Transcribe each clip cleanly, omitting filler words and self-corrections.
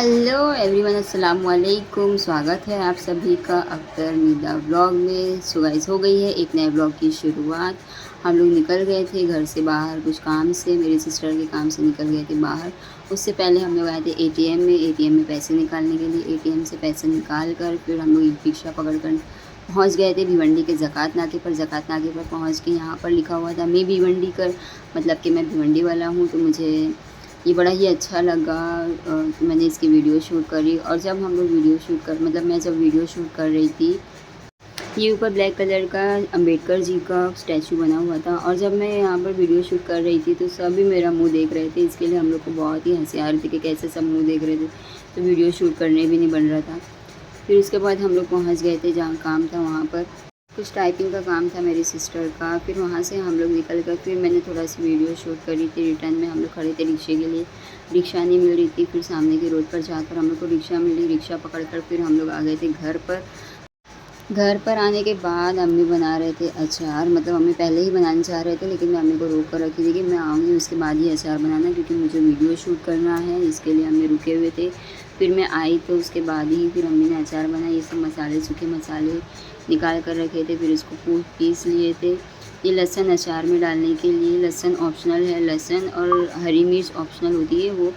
Hello everyone, अस्सलाम वालेकुम। स्वागत है आप सभी का अख्तर मीदा व्लॉग में। सो गाइस, हो गई है एक नए व्लॉग की शुरुआत। हम लोग निकल गए थे घर से बाहर कुछ काम से, मेरे सिस्टर के काम से निकल गए थे बाहर। उससे पहले हम लोग आए थे एटीएम में पैसे निकालने के लिए। एटीएम से पैसे निकाल कर फिर हम लोग ई रिक्शा पकड़ कर पहुँच गए थे भिवंडी के ज़कात नाके पर। ज़कात नाके पर पहुँच के यहाँ पर लिखा हुआ था मैं भिवंडी कर, मतलब कि मैं भिवंडी वाला हूँ। तो मुझे ये बड़ा ही अच्छा लगा। तो मैंने इसकी वीडियो शूट करी। और जब हम लोग वीडियो शूट कर मतलब मैं जब वीडियो शूट कर रही थी, ये ऊपर ब्लैक कलर का अंबेडकर जी का स्टैचू बना हुआ था। और जब मैं यहाँ पर वीडियो शूट कर रही थी तो सभी मेरा मुंह देख रहे थे। इसके लिए हम लोग को बहुत ही हंसी आ रही थी कि कैसे सब मुंह देख रहे थे, तो वीडियो शूट करने भी नहीं बन रहा था। फिर उसके बाद हम लोग पहुँच गए थे जहाँ काम था, वहाँ पर कुछ टाइपिंग का काम था मेरी सिस्टर का। फिर वहाँ से हम लोग निकल कर फिर मैंने थोड़ा सी वीडियो शूट करी थी। रिटर्न में हम लोग खड़े थे रिक्शे के लिए, रिक्शा नहीं मिल रही थी। फिर सामने की रोड पर जाकर हम लोग को रिक्शा मिली। रिक्शा पकड़कर फिर हम लोग आ गए थे घर पर। घर पर आने के बाद अम्मी बना रहे थे अचार। मतलब अम्मी पहले ही बनाने चाह रहे थे, लेकिन मैं अम्मी को रोक कर रखी थी कि मैं आऊँगी उसके बाद ही अचार बनाना, क्योंकि मुझे वीडियो शूट करना है। इसके लिए अम्मी रुके हुए थे। फिर मैं आई तो उसके बाद ही फिर अम्मी ने अचार बनाया। ये सब मसाले, सूखे मसाले निकाल कर रखे थे, फिर इसको पीस लिए थे। ये लहसुन अचार में डालने के लिए, लहसुन ऑप्शनल है। लहसुन और हरी मिर्च ऑप्शनल होती है, वो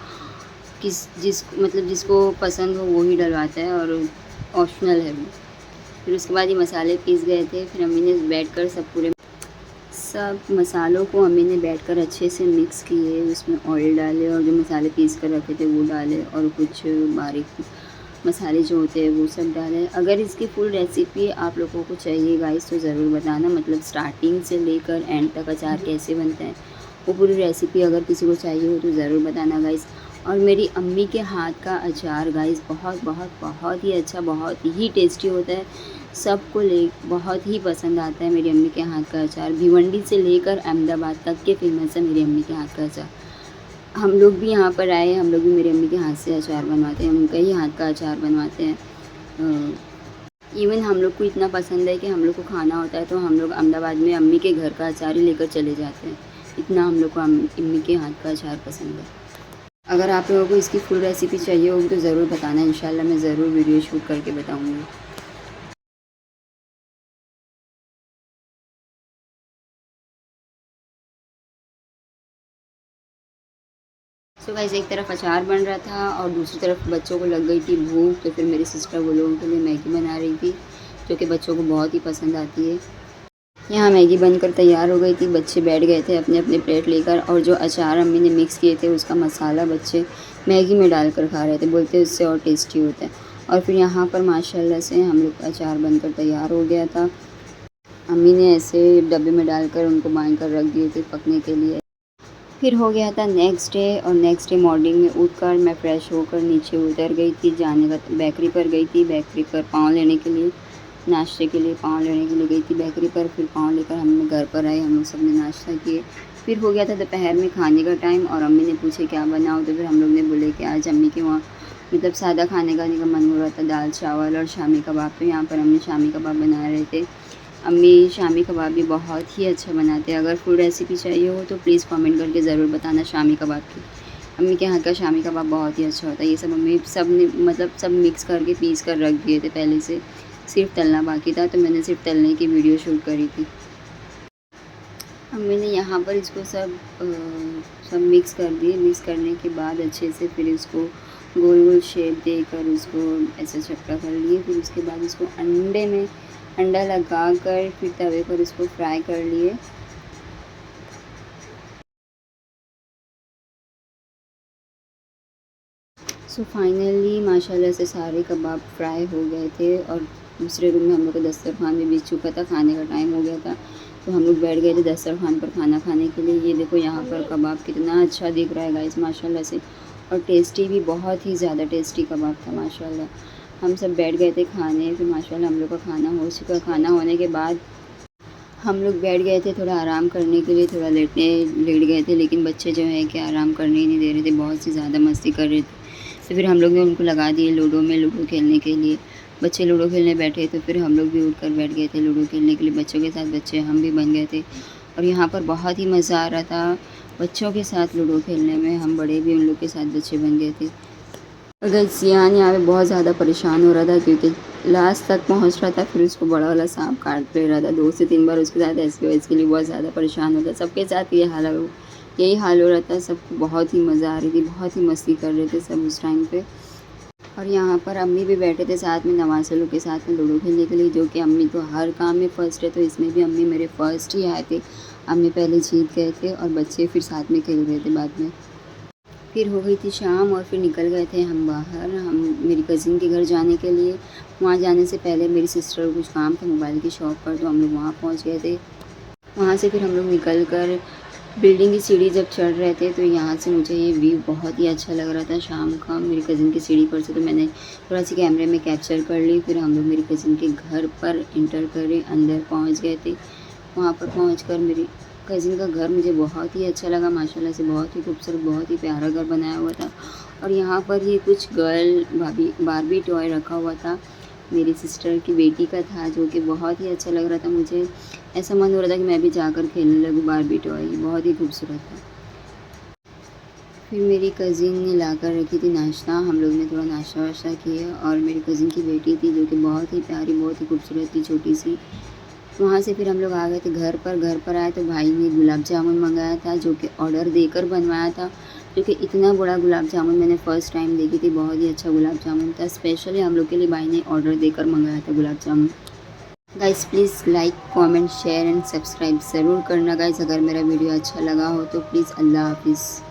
जिसको पसंद हो वो ही डलवाता है, और ऑप्शनल है वो। फिर उसके बाद ये मसाले पीस गए थे। फिर अम्मी ने बैठकर सब मसालों को अम्मी ने बैठकर अच्छे से मिक्स किए। उसमें ऑयल डाले और जो मसाले पीस कर रखे थे वो डाले, और कुछ बारीक मसाले जो होते हैं वो सब डाले। अगर इसकी फुल रेसिपी आप लोगों को चाहिए गाइस तो ज़रूर बताना, मतलब स्टार्टिंग से लेकर एंड तक अचार कैसे बनता है वो पूरी रेसिपी अगर किसी को चाहिए हो तो ज़रूर बताना गाइस। और मेरी अम्मी के हाथ का अचार गाइस बहुत बहुत बहुत ही अच्छा, बहुत ही टेस्टी होता है। सबको बहुत ही पसंद आता है मेरी अम्मी के हाथ का अचार। भिवंडी से लेकर अहमदाबाद तक के फेमस है मेरी अम्मी के हाथ का अचार। हम लोग भी यहाँ पर आए, हम लोग भी मेरी अम्मी के हाथ से अचार बनवाते हैं, उनका ही हाथ का अचार बनवाते हैं। इवन हम लोग को इतना पसंद है कि हम लोग को खाना होता है तो हम लोग अहमदाबाद में अम्मी के घर का अचार ही लेकर चले जाते हैं। इतना हम लोग को अम्मी के हाथ का अचार पसंद है। अगर आप लोगों को इसकी फुल रेसिपी चाहिए होगी तो ज़रूर बताना, इंशाल्लाह मैं ज़रूर वीडियो शूट करके बताऊँगी। सो गाइस, एक तरफ अचार बन रहा था और दूसरी तरफ बच्चों को लग गई थी भूख, तो फिर मेरी सिस्टर वो लोगों के लिए मैगी बना रही थी, जो कि बच्चों को बहुत ही पसंद आती है। यहाँ मैगी बनकर तैयार हो गई थी। बच्चे बैठ गए थे अपने अपने प्लेट लेकर, और जो अचार अम्मी ने मिक्स किए थे उसका मसाला बच्चे मैगी में डालकर खा रहे थे, बोलते उससे और टेस्टी होता है। और फिर यहाँ पर माशाल्लाह से हम लोग का अचार बनकर तैयार हो गया था। अम्मी ने ऐसे डब्बे में डालकर उनको बांध कर रख दिए थे पकने के लिए। फिर हो गया था नेक्स्ट डे, और नेक्स्ट डे मॉर्निंग में उठकर मैं फ़्रेश होकर नीचे उतर गई थी। जाने का बेकरी पर गई थी, बेकरी पर पाव लेने के लिए, नाश्ते के लिए पाव लेने के लिए गई थी बेकरी पर। फिर पाव लेकर हम लोग घर पर आए, हम लोग सब ने नाश्ता किए। फिर हो गया था दोपहर में खाने का टाइम, और अम्मी ने पूछे क्या बनाओ, तो फिर हम लोग ने बोले कि आज अम्मी के वहाँ मतलब सादा खाने का मन हो रहा था, दाल चावल और शामी कबाब। तो यहाँ पर अम्मी शामी कबाब बना रहे थे। अम्मी शामी कबाब भी बहुत ही अच्छा बनाते हैं। अगर फुल रेसिपी चाहिए हो तो प्लीज़ कमेंट करके ज़रूर बताना शामी कबाब की। अम्मी के हाथ का शामी कबाब बहुत ही अच्छा होता है। ये सब अम्मी सब ने मतलब सब मिक्स करके पीस कर रख दिए थे पहले से, सिर्फ तलना बाकी था, तो मैंने सिर्फ तलने की वीडियो शूट करी थी। अम्मी ने यहाँ पर इसको सब मिक्स कर दिए। मिक्स करने के बाद अच्छे से फिर इसको गोल गोल शेप देकर उसको ऐसे चपटा कर लिए। फिर उसके बाद इसको अंडा लगा कर फिर तवे पर इसको फ्राई कर लिए। सो फाइनली माशाल्लाह से सारे कबाब फ्राई हो गए थे, और दूसरे रूम में हम लोग का दस्तरखान भी बिछ चुका था, खाने का टाइम हो गया था। तो हम लोग बैठ गए थे दस्तरखान पर खाना खाने के लिए। ये देखो यहाँ पर कबाब कितना अच्छा दिख रहा है गाइस माशाल्लाह से, और टेस्टी भी, बहुत ही ज़्यादा टेस्टी कबाब था माशाल्लाह। हम सब बैठ गए थे खाने। फिर माशाल्लाह हम लोग का खाना हो चुका। खाना होने के बाद हम लोग बैठ गए थे थोड़ा आराम करने के लिए, थोड़ा लेट गए थे, लेकिन बच्चे जो है कि आराम करने ही नहीं दे रहे थे, बहुत सी ज़्यादा मस्ती कर रहे थे। तो फिर हम लोग ने उनको लगा दिए लूडो खेलने के लिए। बच्चे लूडो खेलने बैठे तो फिर हम लोग भी उठकर बैठ गए थे लूडो खेलने के लिए। बच्चों के साथ बच्चे हम भी बन गए थे, और यहाँ पर बहुत ही मज़ा आ रहा था बच्चों के साथ लूडो खेलने में। हम बड़े भी उन लोग के साथ बच्चे बन गए थे। और गाइस यहाँ पे बहुत ज़्यादा परेशान हो रहा था क्योंकि लास्ट तक पहुँच रहा था, फिर उसको बड़ा वाला सांप काट ले रहा था। 2 से 3 बार उसके साथ ऐसे हुआ, इसके लिए बहुत ज़्यादा परेशान होता। सबके साथ यही हाल हो रहा था। सबको बहुत ही मज़ा आ रही थी, बहुत ही मस्ती कर रहे थे सब उस टाइम पे। और यहाँ पर अम्मी भी बैठे थे साथ में नवाज़ लोग के साथ में लूडो खेलने के लिए, जो कि अम्मी तो हर काम में फ़र्स्ट है, तो इसमें भी अम्मी मेरे फ़र्स्ट ही आए थे। अम्मी पहले जीत गए थे और बच्चे फिर साथ में खेल रहे थे बाद में। फिर हो गई थी शाम और फिर निकल गए थे हम बाहर, हम मेरी कज़िन के घर जाने के लिए। वहाँ जाने से पहले मेरी सिस्टर को कुछ काम था मोबाइल की शॉप पर, तो हम लोग वहाँ पहुँच गए थे। वहाँ से फिर हम लोग निकल कर बिल्डिंग की सीढ़ी जब चढ़ रहे थे, तो यहाँ से मुझे ये व्यू बहुत ही अच्छा लग रहा था शाम का मेरी कज़िन की सीढ़ी पर से, तो मैंने थोड़ा सी कैमरे में कैप्चर कर ली। फिर हम लोग मेरी कज़िन के घर पर इंटर करे, अंदर पहुँच गए थे। वहाँ पर पहुँचकर मेरी कज़िन का घर मुझे बहुत ही अच्छा लगा, माशाल्लाह से बहुत ही खूबसूरत, बहुत ही प्यारा घर बनाया हुआ था। और यहाँ पर ही कुछ बारबी टॉय रखा हुआ था, मेरी सिस्टर की बेटी का था, जो कि बहुत ही अच्छा लग रहा था मुझे। ऐसा मन हो रहा था कि मैं भी जाकर खेलने लगूँ बारबी टॉय, बहुत ही खूबसूरत था। फिर मेरी कज़िन ने लाकर रखी थी नाश्ता, हम लोग ने थोड़ा नाश्ता वाश्ता किया। और मेरी कज़िन की बेटी थी, जो कि बहुत ही प्यारी, बहुत ही खूबसूरत थी, छोटी सी। वहाँ से फिर हम लोग आ गए थे घर पर। घर पर आए तो भाई ने गुलाब जामुन मंगाया था, जो कि ऑर्डर देकर बनवाया था, जो कि इतना बड़ा गुलाब जामुन मैंने फ़र्स्ट टाइम देखी थी। बहुत ही अच्छा गुलाब जामुन था, स्पेशली हम लोग के लिए भाई ने ऑर्डर देकर मंगाया था gulab jamun. Guys please like, comment, share and subscribe ज़रूर करना गाइस, अगर मेरा वीडियो अच्छा लगा हो तो प्लीज़। अल्लाह हाफ़िज़।